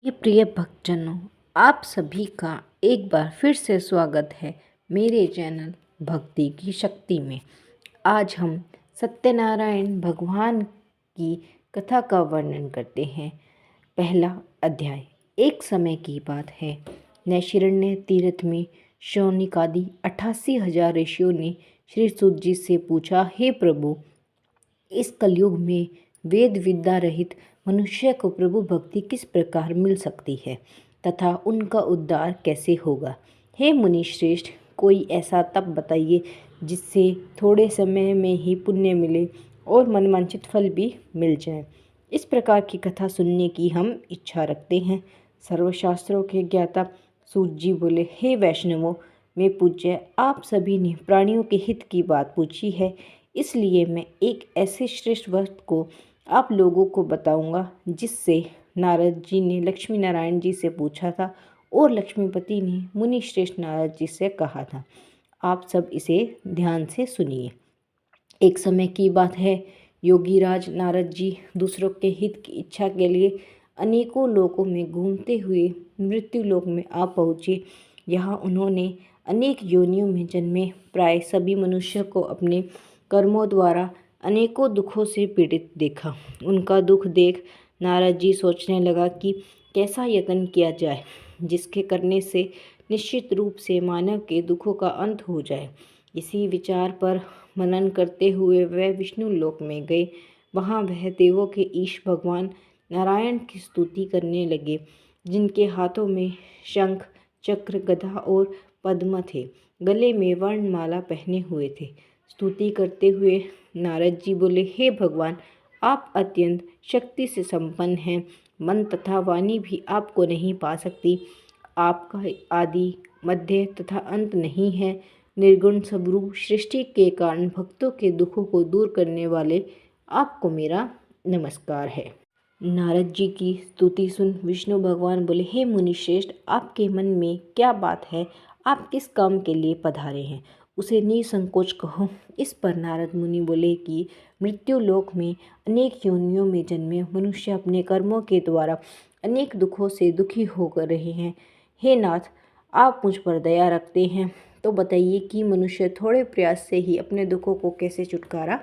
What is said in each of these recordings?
ये प्रिय भक्तजनों, आप सभी का एक बार फिर से स्वागत है मेरे चैनल भक्ति की शक्ति में। आज हम सत्यनारायण भगवान की कथा का वर्णन करते हैं। पहला अध्याय। एक समय की बात है, नैशिरण्य तीर्थ में शौनिकादि 88,000 ऋषियों ने श्री सूत जी से पूछा, हे प्रभु, इस कलयुग में वेद विद्या रहित मनुष्य को प्रभु भक्ति किस प्रकार मिल सकती है तथा उनका उद्धार कैसे होगा। हे मुनि श्रेष्ठ, कोई ऐसा तप बताइए जिससे थोड़े समय में ही पुण्य मिले और मनवांछित फल भी मिल जाए। इस प्रकार की कथा सुनने की हम इच्छा रखते हैं। सर्वशास्त्रों के ज्ञाता सूत जी बोले, हे वैष्णवों में पूज्य, आप सभी ने प्राणियों के हित की बात पूछी है, इसलिए मैं एक ऐसे श्रेष्ठ वक्त को आप लोगों को बताऊंगा जिससे नारद जी ने लक्ष्मी नारायण जी से पूछा था और लक्ष्मीपति ने मुनि श्रेष्ठ नारद जी से कहा था। आप सब इसे ध्यान से सुनिए। एक समय की बात है, योगीराज नारद जी दूसरों के हित की इच्छा के लिए अनेकों लोकों में घूमते हुए मृत्यु लोक में आ पहुँचे। यहाँ उन्होंने अनेक योनियों में जन्मे प्राय सभी मनुष्य को अपने कर्मों द्वारा अनेकों दुखों से पीड़ित देखा। उनका दुख देख नारद जी सोचने लगा कि कैसा यत्न किया जाए जिसके करने से निश्चित रूप से मानव के दुखों का अंत हो जाए। इसी विचार पर मनन करते हुए वह विष्णु लोक में गए। वहाँ वह देवों के ईश भगवान नारायण की स्तुति करने लगे, जिनके हाथों में शंख, चक्र, गदा और पद्म थे। गले में वर्णमाला पहने हुए थे। स्तुति करते हुए नारद जी बोले, हे भगवान, आप अत्यंत शक्ति से संपन्न हैं। मन तथा वाणी भी आपको नहीं पा सकती। आपका आदि, मध्य तथा अंत नहीं है। निर्गुण स्वरूप सृष्टि के कारण भक्तों के दुखों को दूर करने वाले आपको मेरा नमस्कार है। नारद जी की स्तुति सुन विष्णु भगवान बोले, हे मुनिश्रेष्ठ, आपके मन में क्या बात है? आप किस काम के लिए पधारे हैं, उसे निसंकोच कहो। इस पर नारद मुनि बोले कि मृत्यु लोक में अनेक योनियों में जन्मे मनुष्य अपने कर्मों के द्वारा अनेक दुखों से दुखी होकर रहे हैं। हे नाथ, आप मुझ पर दया रखते हैं तो बताइए कि मनुष्य थोड़े प्रयास से ही अपने दुखों को कैसे छुटकारा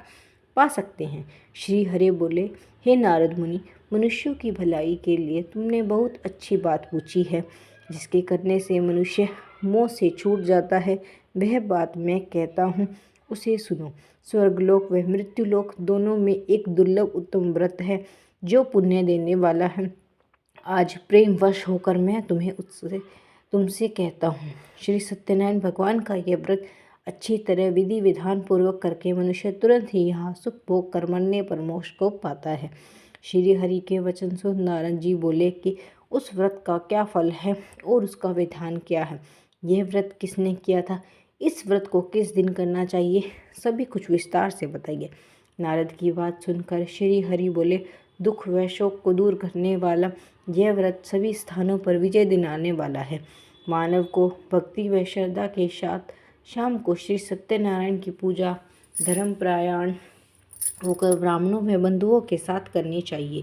पा सकते हैं। श्री हरि बोले, हे नारद मुनि, मनुष्यों की भलाई के लिए तुमने बहुत अच्छी बात पूछी है। जिसके करने से मनुष्य मोह से छूट जाता है, वह बात मैं कहता हूँ, उसे सुनो। स्वर्गलोक व मृत्युलोक दोनों में एक दुर्लभ उत्तम व्रत है जो पुण्य देने वाला है। आज प्रेमवश होकर मैं तुमसे कहता हूँ। श्री सत्यनारायण भगवान का यह व्रत अच्छी तरह विधि विधान पूर्वक करके मनुष्य तुरंत ही यहाँ सुख भोग कर मरने पर मोक्ष को पाता है। श्री हरि के वचन सुन नारद जी बोले कि उस व्रत का क्या फल है और उसका विधान क्या है। यह व्रत किसने किया था, इस व्रत को किस दिन करना चाहिए, सभी कुछ विस्तार से बताइए। नारद की बात सुनकर श्री हरि बोले, दुख व शोक को दूर करने वाला यह व्रत सभी स्थानों पर विजय दिलाने वाला है। मानव को भक्ति व श्रद्धा के साथ शाम को श्री सत्यनारायण की पूजा धर्मपरायण होकर ब्राह्मणों व बंधुओं के साथ करनी चाहिए।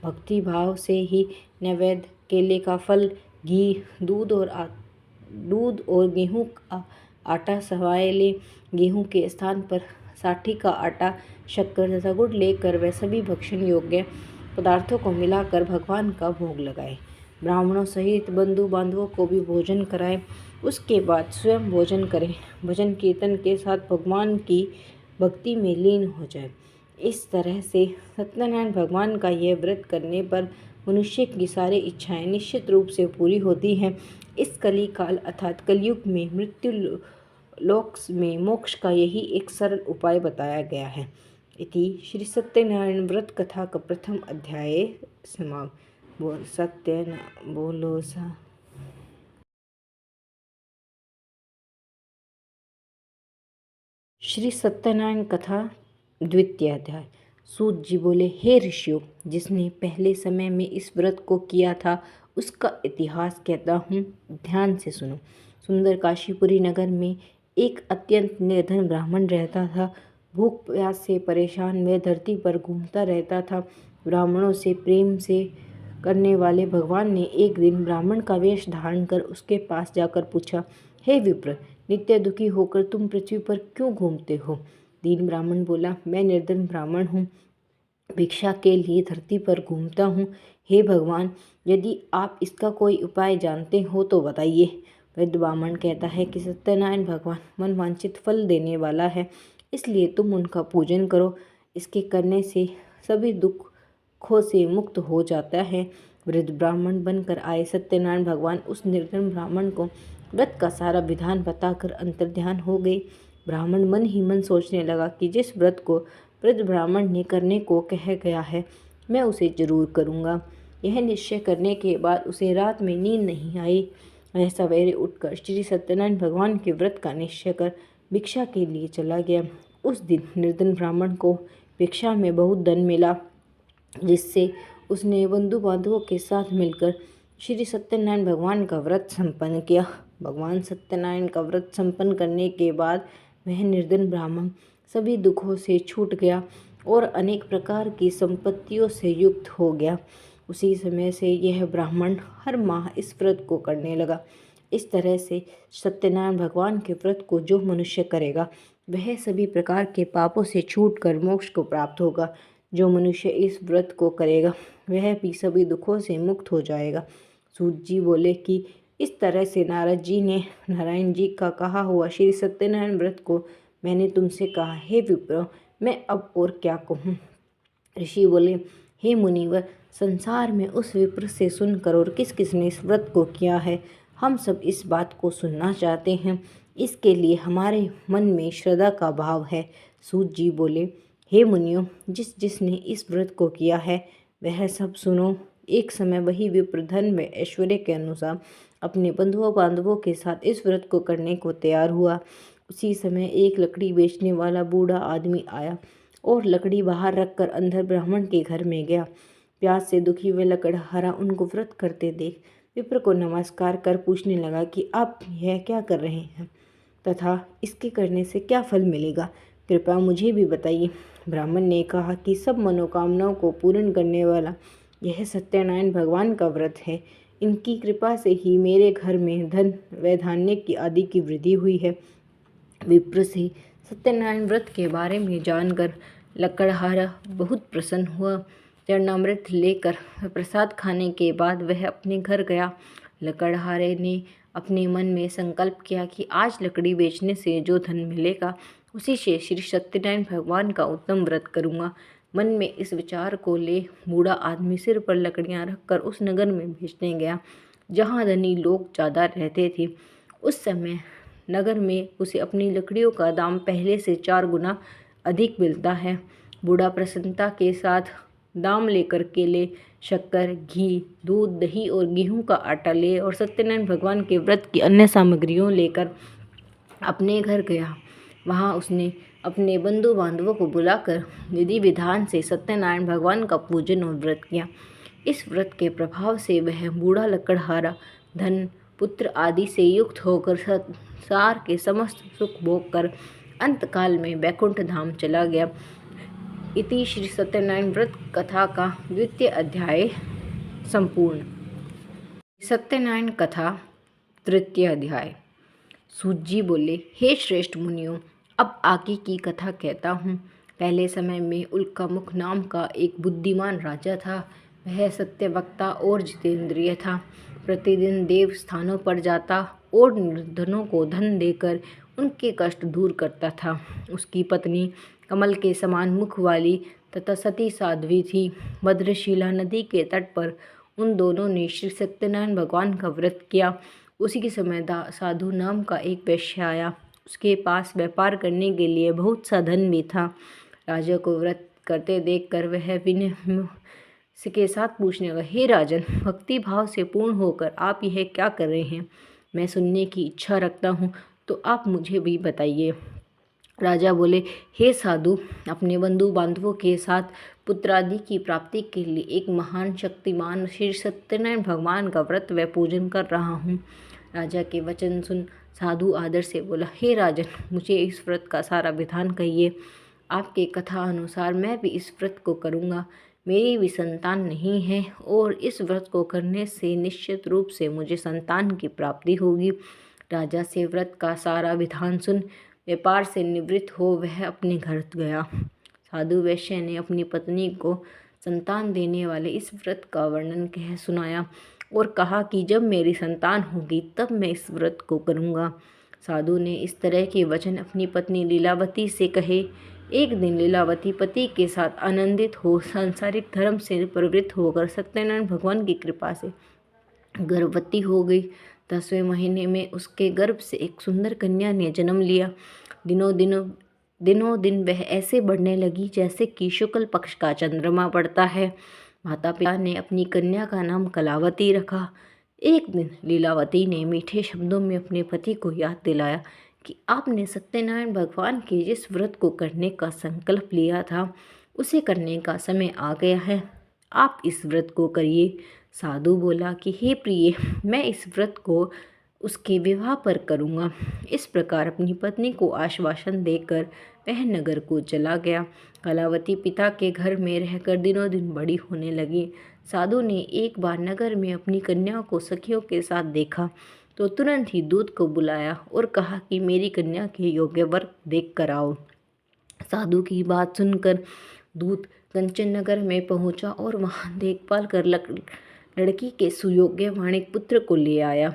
भक्ति भाव से ही नैवेद्य, केले का फल, घी, दूध और गेहूं का आटा सवाए ले। गेहूं के स्थान पर साठी का आटा, शक्कर तथा गुड़ लेकर वह सभी भक्षण योग्य पदार्थों को मिलाकर भगवान का भोग लगाए। ब्राह्मणों सहित बंधु बांधवों को भी भोजन कराएं। उसके बाद स्वयं भोजन करें। भजन कीर्तन के साथ भगवान की भक्ति में लीन हो जाए। इस तरह से सत्यनारायण भगवान का यह व्रत करने पर मनुष्य की सारी इच्छाएं निश्चित रूप से पूरी होती हैं। इस कली काल अर्थात कलयुग में मृत्यु लोक में मोक्ष का यही एक सरल उपाय बताया गया है। इति श्री सत्यनारायण व्रत कथा का प्रथम अध्याय समाप्त। बोलो सा। श्री सत्यनारायण कथा द्वितीय अध्याय। सूत जी बोले, हे ऋषियों, जिसने पहले समय में इस व्रत को किया था उसका इतिहास कहता हूँ, ध्यान से सुनो। सुंदर काशीपुरी नगर में एक अत्यंत निर्धन ब्राह्मण रहता था। भूख प्यास से परेशान वह धरती पर घूमता रहता था। ब्राह्मणों से प्रेम से करने वाले भगवान ने एक दिन ब्राह्मण का वेश धारण कर उसके पास जाकर पूछा, हे विप्र, नित्य दुखी होकर तुम पृथ्वी पर क्यों घूमते हो? दीन ब्राह्मण बोला, मैं निर्धन ब्राह्मण हूँ, भिक्षा के लिए धरती पर घूमता हूँ। हे भगवान, यदि आप इसका कोई उपाय जानते हो तो बताइए। वृद्ध ब्राह्मण कहता है कि सत्यनारायण भगवान मनवांछित फल देने वाला है, इसलिए तुम उनका पूजन करो। इसके करने से सभी दुखों से मुक्त हो जाता है। वृद्ध ब्राह्मण बनकर आए सत्यनारायण भगवान उस निर्धन ब्राह्मण को व्रत का सारा विधान बताकर अंतर्ध्यान हो गए। ब्राह्मण मन ही मन सोचने लगा कि जिस व्रत को वृद्ध ब्राह्मण ने करने को कह गया है, मैं उसे जरूर करूँगा। यह निश्चय करने के बाद उसे रात में नींद नहीं आई। वह सवेरे उठकर श्री सत्यनारायण भगवान के व्रत का निश्चय कर भिक्षा के लिए चला गया। उस दिन निर्धन ब्राह्मण को भिक्षा में बहुत धन मिला, जिससे उसने बंधु बांधवों के साथ मिलकर श्री सत्यनारायण भगवान का व्रत संपन्न किया। भगवान सत्यनारायण का व्रत संपन्न करने के बाद वह निर्धन ब्राह्मण सभी दुखों से छूट गया और अनेक प्रकार की संपत्तियों से युक्त हो गया। उसी समय से यह ब्राह्मण हर माह इस व्रत को करने लगा। इस तरह से सत्यनारायण भगवान के व्रत को जो मनुष्य करेगा वह सभी प्रकार के पापों से छूटकर मोक्ष को प्राप्त होगा। जो मनुष्य इस व्रत को करेगा वह भी सभी दुखों से मुक्त हो जाएगा। सूत जी बोले कि इस तरह से नारद जी ने नारायण जी का कहा हुआ श्री सत्यनारायण व्रत को मैंने तुमसे कहा। हे विप्र, मैं अब और क्या कहूँ? ऋषि बोले, हे मुनिवर, संसार में उस विप्र से सुनकर और किस किसने इस व्रत को किया है, हम सब इस बात को सुनना चाहते हैं। इसके लिए हमारे मन में श्रद्धा का भाव है। सूत जी बोले, हे मुनियों, जिसने इस व्रत को किया है वह सब सुनो। एक समय वही विप्र धन व ऐश्वर्य के अनुसार अपने बंधुओं बांधवों के साथ इस व्रत को करने को तैयार हुआ। उसी समय एक लकड़ी बेचने वाला बूढ़ा आदमी आया और लकड़ी बाहर रखकर अंधर ब्राह्मण के घर में गया। प्यास से दुखी हुए लकड़हारा उनको व्रत करते देख विप्र को नमस्कार कर पूछने लगा कि आप यह क्या कर रहे हैं तथा इसके करने से क्या फल मिलेगा, कृपया मुझे भी बताइए। ब्राह्मण ने कहा कि सब मनोकामनाओं को पूर्ण करने वाला यह सत्यनारायण भगवान का व्रत है। इनकी कृपा से ही मेरे घर में धन व धान्य की आदि की वृद्धि हुई है। विप्र से सत्यनारायण व्रत के बारे में जानकर लकड़हारा बहुत प्रसन्न हुआ। चरणामृत लेकर प्रसाद खाने के बाद वह अपने घर गया। लकड़हारे ने अपने मन में संकल्प किया कि आज लकड़ी बेचने से जो धन मिलेगा उसी से श्री सत्यनारायण भगवान का उत्तम व्रत करूँगा। मन में इस विचार को ले बूढ़ा आदमी सिर पर लकड़ियाँ रखकर उस नगर में बेचने गया जहाँ धनी लोग ज़्यादा रहते थे। उस समय नगर में उसे अपनी लकड़ियों का दाम पहले से 4 गुना अधिक मिलता है। बूढ़ा प्रसन्नता के साथ दाम लेकर केले, शक्कर, घी, दूध, दही और गेहूं का आटा ले और सत्यनारायण भगवान के व्रत की अन्य सामग्रियों लेकर अपने घर गया। वहाँ उसने अपने बंधु बांधवों को बुलाकर विधि विधान से सत्यनारायण भगवान का पूजन और व्रत किया। इस व्रत के प्रभाव से वह बूढ़ा लकड़हारा धन, पुत्र आदि से युक्त होकर संसार के समस्त सुख भोग कर अंतकाल में वैकुंठ धाम चला गया। इति श्री सत्यनारायण व्रत कथा का 2य अध्याय संपूर्ण। सत्यनारायण कथा 3 अध्याय। सूत जी बोले, हे श्रेष्ठ मुनियों, अब आगे की कथा कहता हूँ। पहले समय में उल्कामुख नाम का एक बुद्धिमान राजा था। वह सत्यवक्ता और जितेंद्रिय था। प्रतिदिन देव स्थानों पर जाता और निर्धनों को धन देकर उनके कष्ट दूर करता था। उसकी पत्नी कमल के समान मुख वाली तथा सती साध्वी थी। भद्रशिला नदी के तट पर उन दोनों ने श्री सत्यनारायण भगवान का व्रत किया। उसी के समय साधु नाम का एक वैश्य आया। उसके पास व्यापार करने के लिए बहुत सा धन भी था। राजा को व्रत करते देखकर वह विनय के साथ पूछने लगा, हे राजन, भक्ति भाव से पूर्ण होकर आप यह क्या कर रहे हैं? मैं सुनने की इच्छा रखता हूँ, तो आप मुझे भी बताइए। राजा बोले, हे साधु, अपने बंधु बांधवों के साथ पुत्रादि की प्राप्ति के लिए एक महान शक्तिमान श्री सत्यनारायण भगवान का व्रत व पूजन कर रहा हूँ। राजा के वचन सुन साधु आदर से बोला, हे राजन, मुझे इस व्रत का सारा विधान कहिए। आपके कथा अनुसार मैं भी इस व्रत को करूँगा। मेरी भी संतान नहीं है और इस व्रत को करने से निश्चित रूप से मुझे संतान की प्राप्ति होगी। राजा से व्रत का सारा विधान सुन व्यापार से निवृत्त हो वह अपने घर गया। साधु वैश्य ने अपनी पत्नी को संतान देने वाले इस व्रत का वर्णन कह सुनाया और कहा कि जब मेरी संतान होगी तब मैं इस व्रत को करूँगा। साधु ने इस तरह के वचन अपनी पत्नी लीलावती से कहे। एक दिन लीलावती पति के साथ आनंदित हो सांसारिक धर्म से प्रवृत्त होकर सत्यनारायण भगवान की कृपा से गर्भवती हो गई। 10वें महीने में उसके गर्भ से एक सुंदर कन्या ने जन्म लिया। दिनों दिन वह ऐसे बढ़ने लगी जैसे कि शुक्ल पक्ष का चंद्रमा बढ़ता है। माता पिता ने अपनी कन्या का नाम कलावती रखा। एक दिन लीलावती ने मीठे शब्दों में अपने पति को याद दिलाया कि आपने सत्यनारायण भगवान के जिस व्रत को करने का संकल्प लिया था उसे करने का समय आ गया है। आप इस व्रत को करिए। साधु बोला कि हे प्रिय, मैं इस व्रत को उसके विवाह पर करूँगा। इस प्रकार अपनी पत्नी को आश्वासन देकर वह नगर को चला गया। कलावती पिता के घर में रहकर दिनों दिन बड़ी होने लगी। साधु ने एक बार नगर में अपनी कन्या को सखियों के साथ देखा तो तुरंत ही दूत को बुलाया और कहा कि मेरी कन्या के योग्य वर देख कर आओ। साधु की बात सुनकर दूत कंचन नगर में पहुंचा और वहां देखभाल कर लड़की के सुयोग्य वाणिक पुत्र को ले आया।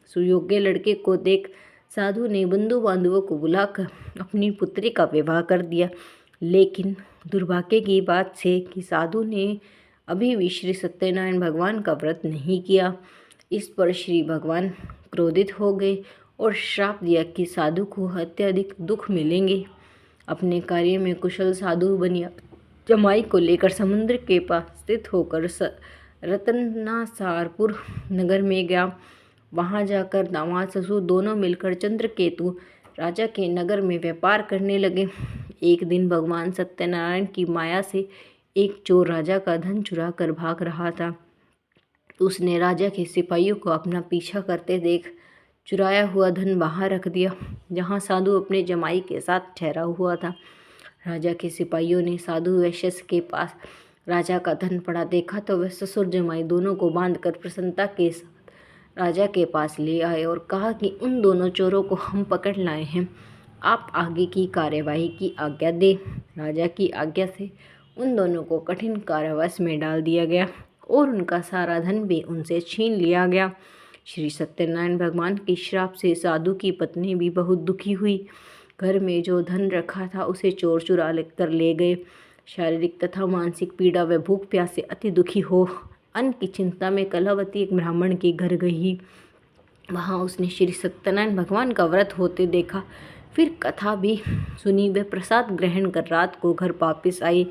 सुयोग्य लड़के को देख साधु ने बंधु बांधवों को बुलाकर अपनी पुत्री का विवाह कर दिया। लेकिन दुर्भाग्य की बात से कि साधु ने अभी भी श्री सत्यनारायण भगवान का व्रत नहीं किया। इस पर श्री भगवान क्रोधित हो गए और श्राप दिया कि साधु को अत्यधिक दुख मिलेंगे। अपने कार्य में कुशल साधु बनिया जमाई को लेकर समुद्र के पास स्थित होकर रतनासारपुर नगर में गया। वहां जाकर दामाद ससुर दोनों मिलकर चंद्रकेतु राजा के नगर में व्यापार करने लगे। एक दिन भगवान सत्यनारायण की माया से एक चोर राजा का धन चुरा कर भाग रहा था। उसने राजा के सिपाहियों को अपना पीछा करते देख चुराया हुआ धन बाहर रख दिया जहां साधु अपने जमाई के साथ ठहरा हुआ था। राजा के सिपाहियों ने साधु वैश्य के पास राजा का धन पड़ा देखा तो वह ससुर जमाई दोनों को बांधकर प्रसन्नता के साथ राजा के पास ले आए और कहा कि उन दोनों चोरों को हम पकड़ लाए हैं, आप आगे की कार्यवाही की आज्ञा दें। राजा की आज्ञा से उन दोनों को कठिन कारावास में डाल दिया गया और उनका सारा धन भी उनसे छीन लिया गया। श्री सत्यनारायण भगवान के श्राप से साधु की पत्नी भी बहुत दुखी हुई। घर में जो धन रखा था उसे चोर चुरा कर ले गए। शारीरिक तथा मानसिक पीड़ा व भूख प्यास से अति दुखी हो अन्न की चिंता में कलावती एक ब्राह्मण के घर गई। वहाँ उसने श्री सत्यनारायण भगवान का व्रत होते देखा। फिर कथा भी सुनी। वह प्रसाद ग्रहण कर रात को घर वापस आई।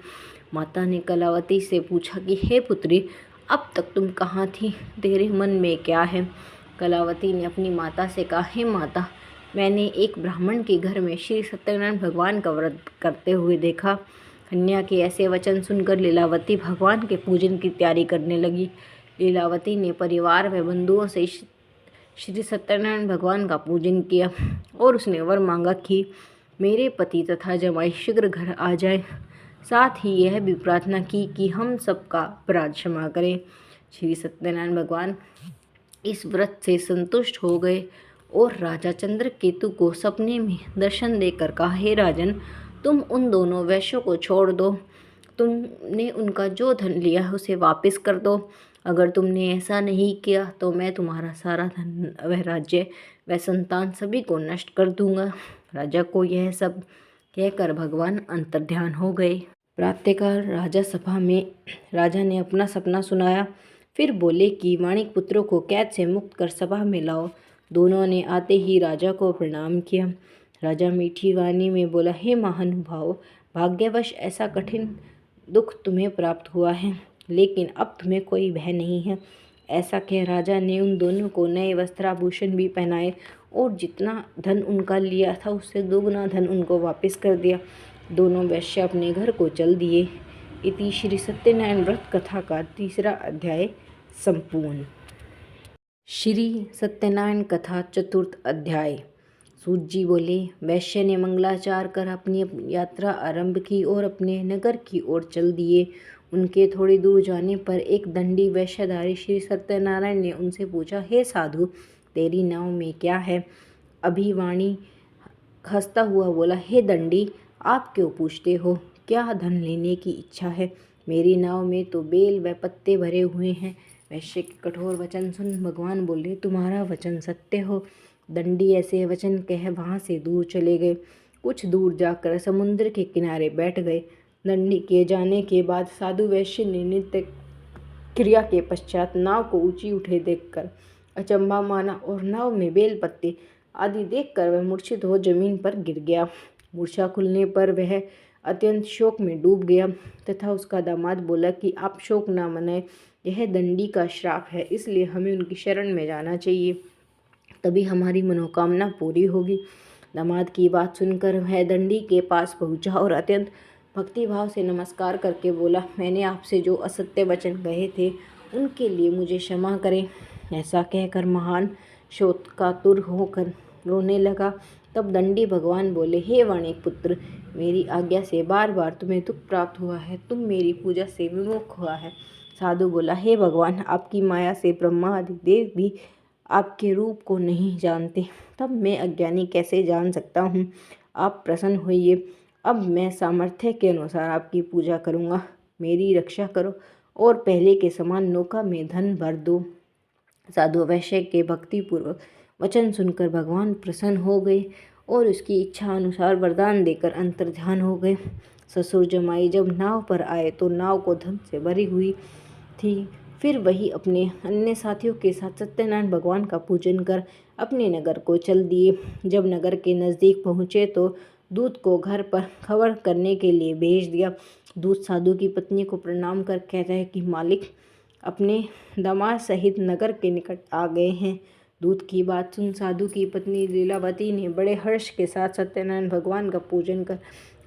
माता ने कलावती से पूछा कि हे पुत्री, अब तक तुम कहाँ थी? तेरे मन में क्या है? कलावती ने अपनी माता से कहा, हे माता, मैंने एक ब्राह्मण के घर में श्री सत्यनारायण भगवान का व्रत करते हुए देखा। कन्या के ऐसे वचन सुनकर लीलावती भगवान के पूजन की तैयारी करने लगी। लीलावती ने परिवार व बंधुओं से श्री सत्यनारायण भगवान का पूजन किया और उसने वर मांगा कि मेरे पति तथा जमाई शीघ्र घर आ जाए। साथ ही यह भी प्रार्थना की कि हम सबका अपराध क्षमा करें। श्री सत्यनारायण भगवान इस व्रत से संतुष्ट हो गए और राजा चंद्रकेतु को सपने में दर्शन देकर कहा, हे राजन, तुम उन दोनों वैश्यों को छोड़ दो। तुमने उनका जो धन लिया है उसे वापस कर दो। अगर तुमने ऐसा नहीं किया तो मैं तुम्हारा सारा धन व राज्य व संतान सभी को नष्ट कर दूंगा। राजा को यह सब कहकर भगवान अंतर्ध्यान हो गए। प्रातःकाल राजा सभा में राजा ने अपना सपना सुनाया। फिर बोले कि वाणिक पुत्रों को कैद से मुक्त कर सभा में लाओ। दोनों ने आते ही राजा को प्रणाम किया। राजा मीठी वाणी में बोला, हे महानुभाव, भाग्यवश ऐसा कठिन दुख तुम्हें प्राप्त हुआ है, लेकिन अब तुम्हें कोई भय नहीं है। ऐसा कह राजा ने उन दोनों को नए वस्त्राभूषण भी पहनाए और जितना धन उनका लिया था उससे दोगुना धन उनको वापस कर दिया। दोनों वैश्य अपने घर को चल दिए। इति श्री सत्यनारायण व्रत कथा का 3रा अध्याय संपूर्ण। श्री सत्यनारायण कथा 4th अध्याय। सूत जी बोले, वैश्य ने मंगलाचार कर अपनी यात्रा आरंभ की और अपने नगर की ओर चल दिए। उनके थोड़ी दूर जाने पर एक दंडी वेशधारी श्री सत्यनारायण ने उनसे पूछा, हे साधु, तेरी नाव में क्या है? अभिवाणी हंसता हुआ बोला, हे दंडी, आप क्यों पूछते हो? क्या धन लेने की इच्छा है? मेरी नाव में तो बेल व पत्ते भरे हुए हैं। वैश्य के कठोर वचन सुन भगवान बोले, तुम्हारा वचन सत्य हो। दंडी ऐसे वचन कह वहाँ से दूर चले गए। कुछ दूर जाकर समुद्र के किनारे बैठ गए। दंडी के जाने के बाद साधु वैश्य ने नित्य क्रिया के पश्चात नाव को ऊंची उठे देखकर अचंभा माना और नाव में बेल पत्ते आदि देखकर वह मूर्छित हो जमीन पर गिर गया। मूर्छा खुलने पर वह अत्यंत शोक में डूब गया तथा उसका दामाद बोला कि आप शोक न मनाएं, यह दंडी का श्राप है, इसलिए हमें उनकी शरण में जाना चाहिए, तभी हमारी मनोकामना पूरी होगी। दामाद की बात सुनकर वह दंडी के पास पहुंचा और अत्यंत भक्तिभाव से नमस्कार करके बोला, मैंने आपसे जो असत्य वचन कहे थे उनके लिए मुझे क्षमा करें। ऐसा कहकर महान शोकातुर होकर रोने लगा। तब दंडी भगवान बोले, हे वाणिक पुत्र, मेरी आज्ञा से बार बार तुम्हें दुख प्राप्त हुआ है, तुम मेरी पूजा से विमुख हुआ है। साधु बोला, हे भगवान, आपकी माया से ब्रह्मा आदि देव भी आपके रूप को नहीं जानते, तब मैं अज्ञानी कैसे जान सकता हूँ? आप प्रसन्न होइए, अब मैं सामर्थ्य के अनुसार आपकी पूजा करूँगा। मेरी रक्षा करो और पहले के समान नौका में धन भर दो। साधु वैश्य के भक्तिपूर्वक वचन सुनकर भगवान प्रसन्न हो गए और उसकी इच्छा अनुसार वरदान देकर अंतर्ध्यान हो गए। ससुर जमाई जब नाव पर आए तो नाव को धन से भरी हुई थी। फिर वही अपने अन्य साथियों के साथ सत्यनारायण भगवान का पूजन कर अपने नगर को चल दिए। जब नगर के नज़दीक पहुँचे तो दूत को घर पर खबर करने के लिए भेज दिया। दूत साधु की पत्नी को प्रणाम कर कहता है कि मालिक अपने दामाद सहित नगर के निकट आ गए हैं। दूत की बात सुन साधु की पत्नी लीलावती ने बड़े हर्ष के साथ सत्यनारायण भगवान का पूजन कर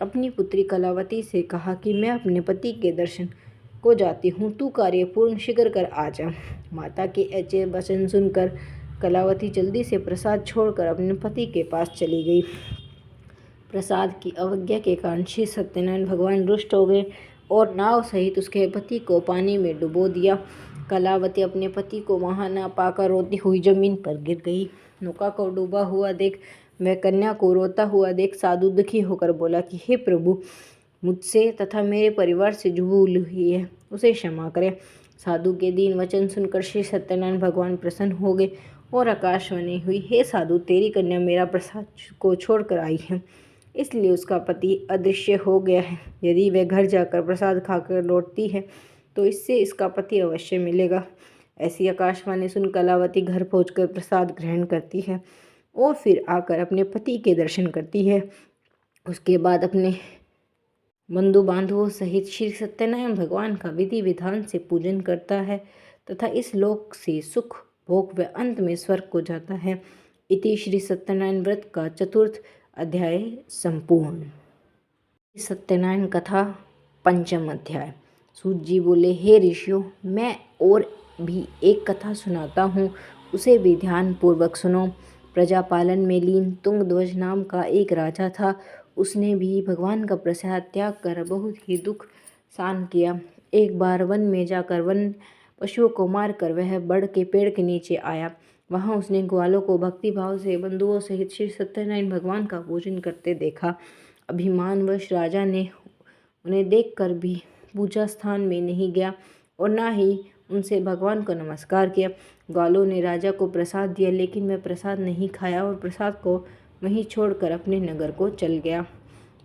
अपनी पुत्री कलावती से कहा कि मैं अपने पति के दर्शन को जाती हूँ, तू कार्य पूर्ण शीघ्र कर आ जा। माता के ऐसे वचन सुनकर कलावती जल्दी से प्रसाद छोड़कर अपने पति के पास चली गई। प्रसाद की अवज्ञा के कारण श्री सत्यनारायण भगवान रुष्ट हो गए और नाव सहित उसके पति को पानी में डुबो दिया। कलावती अपने पति को वहां न पाकर रोती हुई जमीन पर गिर गई। नौका को डूबा हुआ देख वह कन्या को रोता हुआ देख साधु दुखी होकर बोला कि हे प्रभु, मुझसे तथा मेरे परिवार से जो भूल हुई है उसे क्षमा करें। साधु के दीन वचन सुनकर श्री सत्यनारायण भगवान प्रसन्न हो गए और आकाशवाणी हुई, हे साधु, तेरी कन्या मेरा प्रसाद को छोड़कर आई है, इसलिए उसका पति अदृश्य हो गया है। यदि वह घर जाकर प्रसाद खाकर लौटती है तो इससे इसका पति अवश्य मिलेगा। ऐसी आकाशवाणी सुन कलावती घर पहुंचकर प्रसाद ग्रहण करती है और फिर आकर अपने पति के दर्शन करती है। उसके बाद अपने बंधु बांधवों सहित श्री सत्यनारायण भगवान का विधि विधान से पूजन करता है तथा इस लोक से सुख भोग व अंत में स्वर्ग को जाता है। इति श्री सत्यनारायण व्रत का चतुर्थ अध्याय संपूर्ण। सत्यनारायण कथा पंचम अध्याय। सूत जी बोले, हे ऋषियों, मैं और भी एक कथा सुनाता हूँ, उसे भी ध्यान पूर्वक सुनो। प्रजापालन में लीन तुंगध्वज नाम का एक राजा था। उसने भी भगवान का प्रसाद त्याग कर बहुत ही दुख सहन किया। एक बार वन में जाकर वन पशुओं को मारकर वह बड़ के पेड़ के नीचे आया। वहाँ उसने ग्वालों को भक्तिभाव से बंधुओं सहित श्री सत्यनारायण भगवान का पूजन करते देखा। अभिमानवश राजा ने उन्हें देखकर भी पूजा स्थान में नहीं गया और ना ही उनसे भगवान को नमस्कार किया। ग्वालों ने राजा को प्रसाद दिया, लेकिन वह प्रसाद नहीं खाया और प्रसाद को वहीं छोड़कर अपने नगर को चल गया।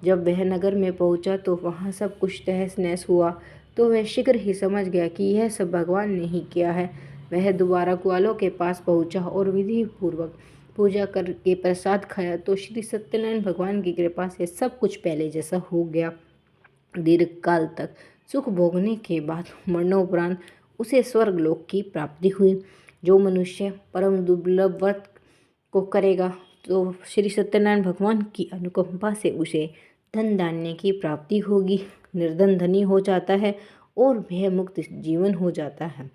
जब वह नगर में पहुंचा तो वहाँ सब कुछ तहस नहस हुआ, तो वह शीघ्र ही समझ गया कि यह सब भगवान ने ही किया है। वह दोबारा ग्वालों के पास पहुंचा और विधि पूर्वक पूजा करके प्रसाद खाया तो श्री सत्यनारायण भगवान की कृपा से सब कुछ पहले जैसा हो गया। दीर्घ काल तक सुख भोगने के बाद मरणोपरांत उसे स्वर्गलोक की प्राप्ति हुई। जो मनुष्य परम दुर्लभ व्रत को करेगा तो श्री सत्यनारायण भगवान की अनुकंपा से उसे धन धान्य की प्राप्ति होगी। निर्धन धनी हो जाता है और भय मुक्त जीवन हो जाता है।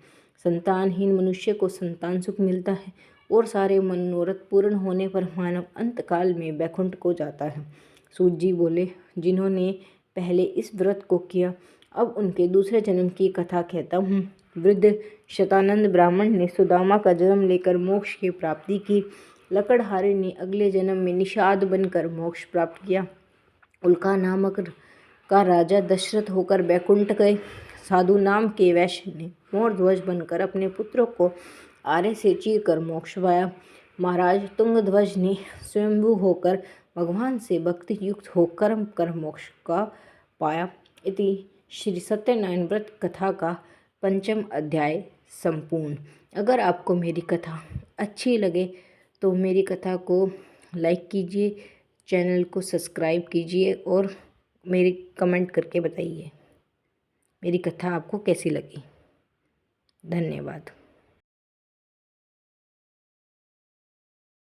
संतानहीन मनुष्य को संतान सुख मिलता है और सारे मनोरथ पूर्ण होने पर मानव अंतकाल में वैकुंठ को जाता है। सूत जी बोले, जिन्होंने पहले इस व्रत को किया अब उनके दूसरे जन्म की कथा कहता हूँ। वृद्ध शतानंद ब्राह्मण ने सुदामा का जन्म लेकर मोक्ष की प्राप्ति की। लकड़हारे ने अगले जन्म में निषाद बनकर मोक्ष प्राप्त किया। उल्का नामक का राजा दशरथ होकर बैकुंठ गए। साधु नाम के वैश्य ने मोरध्वज बनकर अपने पुत्रों को आरे से चीर कर मोक्ष पाया। महाराज तुंगध्वज ने स्वयंभू होकर भगवान से भक्ति युक्त होकर कर मोक्ष का पाया। इति श्री सत्यनारायण व्रत कथा का 5वां अध्याय संपूर्ण। अगर आपको मेरी कथा अच्छी लगे तो मेरी कथा को लाइक कीजिए, चैनल को सब्सक्राइब कीजिए और मेरी कमेंट करके बताइए मेरी कथा आपको कैसी लगी। धन्यवाद।